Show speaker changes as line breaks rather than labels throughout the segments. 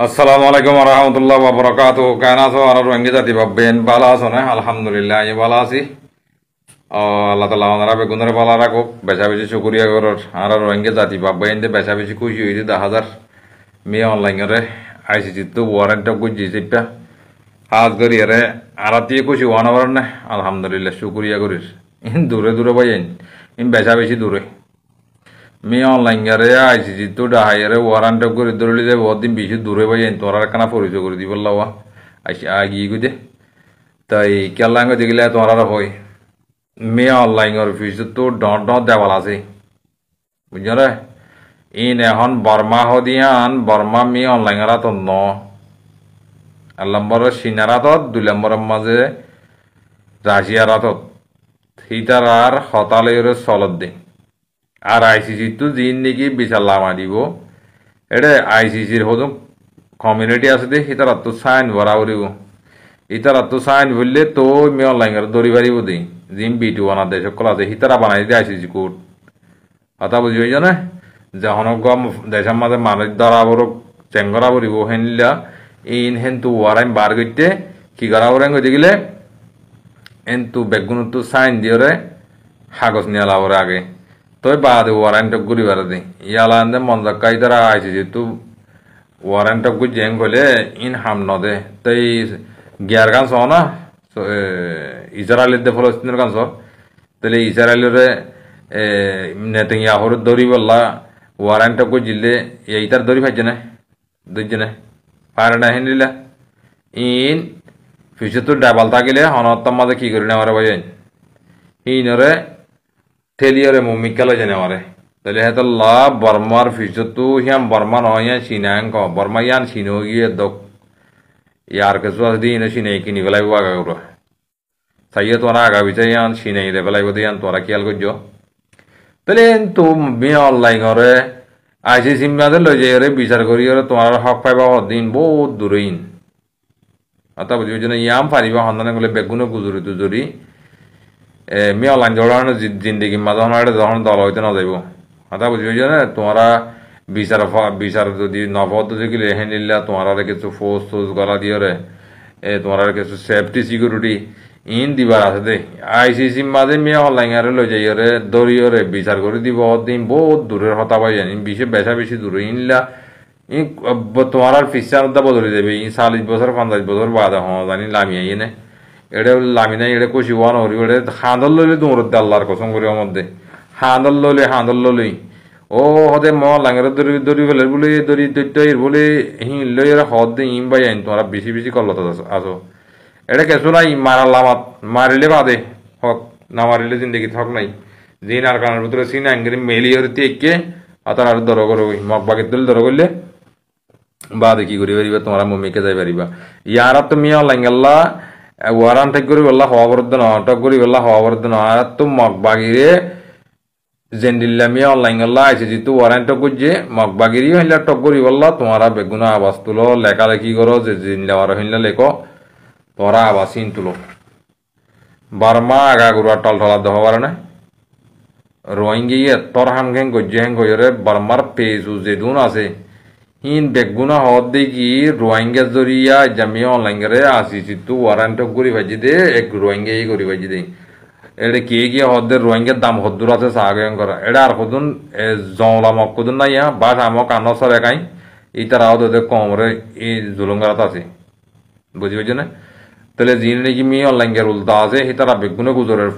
আসসালামু আলাইকুম রহমতুল্লাহ বরকাত কেন আছো আর রোহিঙ্গা জাতি ভাববেন ভালো আছো না আলহামদুলিল্লাহ আমি ভালো আছি আল্লাহ তালা ওনারা বেগুনের ভালো রাখুক বেচা বেশি শুকুরিয়া করর আর রোহিঙ্গা জাতি ভাববেন বেচা বেশি খুশি হয়েছে 10,000 মেয়ে অনলাইনে আইসিসি তো ওয়ারেন্ট গুজি চিপা হাজ করি আরে আর দিয়ে খুশি ওয়ান আবার না আলহামদুলিল্লাহ শুকুরিয়া করিস ইন দূরে দূরে বাইন ইন বেচা বেশি দূরে মেয়ে অনলাইন গারে আইসিসি তো ডাহাইয়ারে ওয়ারান্ট করে ধরলি যে বহুত দিন বেশি দূরে পাই তোরা কানা পরিচয় করে দিব লাওয়া আইসি আগিয়ে গুদে তাই কেলাঙ্গ দেখিলে তোরা হয় মেয়ে অনলাইনের ফিস তো ডট ডট দেওয়াল আছে বুঝছো রে ইন এখন বর্মা হদিয়ান বর্মা মেয়ে অনলাইনরা তো ন এক নম্বরের চীনারা তো 2 নম্বরের মাঝে রাশিয়ারা তো হিটার আর হতালের চলত দে আর আইসিসি তো জিন নাকি বিচার লামা দিব এটা আইসিসির হতো কমিউনিটি আছে দে ইতার তো সাইন বরাবরিব ইতার তো সাইন বললে তো মে অনলাইন দৌড়ি পারিব দে জিম বিটু বানা দেশ সকল আছে হিতারা বানাই দিয়ে আইসিসি কোড কথা বুঝি হইছ না যখন গম দেশের মাঝে মানুষ ধরাবর চেঙ্গরা পড়িব হেনলা ইন হেন তু ওয়ারাইন বার করতে কি করা ওরাই গই গেলে এন তু বেগুন তো সাইন দিয়ে কাগজ নিয়ে লাবরে আগে তোই বাদ ওয়ারেন্ট গুড়ি বাড়ে ইয়ালা আনতে মন জাক্কাই তারা আইসি যেহেতু ওয়ারেন্ট গুড়ি জেং হলে ইন হাম নদে তাই গিয়ার গান সহ না ইসরায়েলের দে ফলস্তিনের গান সহ তাহলে ইসরায়েলের নেতানিয়াহুর দড়ি বললা ওয়ারেন্ট গুড়ি জিলে এইটার দড়ি পাইছে না দুইছে না পারে না হেনিলা ইন ফিসে তো ডাবল থাকিলে হনত্তম মাঝে কি করি নেওয়ারে ভাই ইনরে ঠেলিয়রে মুমিকালো জানে মারে তাহলে হেতো লা বর্মার ফিসতো হিয়াম বর্মা নয় চিনাঙ্ক বর্মা ইয়ান চিনো গিয়ে দক ইয়ার কিছু দিন চিনাই কিনি পেলাই আগা করো চাইয়ে তোরা আগা বিচাই ইয়ান চিনাই রে পেলাই বোধ ইয়ান তোরা খেয়াল করছো তাহলে তো মেয়ে অনলাইনরে আইসি সিম্মাদের লই যাই রে বিচার করি তোমার হক পাইবা দিন বহুত দূরেইন অর্থাৎ বুঝি না ইয়াম পারিবা সন্ধানে গেলে বেগুনো গুজরি তুজরি মেয়ে অনলাইন জড়ানো জিন্দগি মাঝে যখন দল হইতে না যাইব কথা বুঝবি না তোমরা বিচার যদি নপদ্ধতি গেলে হেন নিলা তোমার কিছু ফোর্স টোস গলা দিয়ে রে তোমার কিছু সেফটি সিকিউরিটি ইন দিবার আছে দে আইসিসি মাঝে মেয়ে অনলাইন আরে লই যাই রে দড়িয়ে রে বিচার করে দিব দিন বহুত দূরের হতা পাই জানি বেশি বেচা বেশি দূরে ইনলা ই তোমার ফিসার বদলে যাবে 40 বছর 50 বছর বাদ জানি লামিয়ে ইনে এটা লামিনা এটা কষি ওয়ান হরি ওটা হাঁদল লইলে দৌড় দে আল্লাহর কসম করি মধ্যে হাঁদল লই ও হদে ম লাঙের দড়ি দড়ি ফেলে বলে দড়ি দৈত্য বলে হিঁ লই এরা হদ দে ইম বাই আইন তোমরা বেশি বেশি কল্লত আসো এটা কেঁচো নাই মারার লামাত মারিলে বাদে হক না মারিলে জিন্দগি হক নাই জিন আর কানের ভিতরে সিন আঙ্গিরি মেলি হরিতে একে আতার আর দর করো মগ বাগের দিল দর করলে বাদে কি করি পারিবা তোমরা মমিকে যাই পারিবা ইয়ার তো মিয়া লাঙ্গাল্লা ওয়ারান ঠেক করি বললা হওয়া বরদ ন টক করি বললা হওয়া বরদ ন আর তো মগবাগিরে জেন্ডিল্লা মিয়া অনলাইন গল্লা আইসি যেহেতু ওয়ারান টক করছে মগবাগিরি হইলা টক করি বললা তোমারা বেগুনা আবাস তুলো লেখালেখি করো যে জিনলা আর হইলা লেখো তোরা আবাস সিন তুলো বারমা আগা গুড়া টল ঠলা দেহ পারে না রোহিঙ্গি তোর হামঘেং গজ্জে হেং গজরে বারমার পেজু যেদুন আছে ইন বেগুনা হদ দেখি রোহিঙ্গা জরিয়া জামি অনলাইন করে আসিছি তো ওয়ারান্ট করি ভাজি দে এক রোহিঙ্গা ই করি ভাজি দে এটা কে গিয়ে হদ রোহিঙ্গার দাম হদ্দুর আছে সাহায্য করা এটা আর কদুন জংলা মক কদুন না ইয়া বাস আমক আনসর একাই ইতার আওদ ওদের কমরে এই জুলুঙ্গারাত আছে বুঝি বুঝি না তাহলে জিন নাকি মেয়ে অনলাইন গের উল্টা আছে হিতারা বেগুনে গুজরের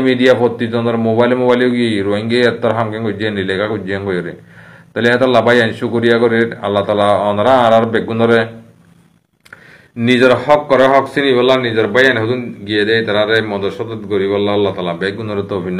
মিডিয়া ভর্তি জনের মোবাইলে গিয়ে রোহিঙ্গা এত হামকে গুজিয়ে নিলেখা গুজিয়ে গরে তাহলে এটা লাভাই শুকরিয়া করে আল্লাহ তালা অনরা আর বেগুনরে নিজের হক করে হক চিনি বললা নিজের বাইন হতুন গিয়ে দেয় তারা মদর সতত করি বললা আল্লাহ তালা বেগুনরে তো ভিন্ন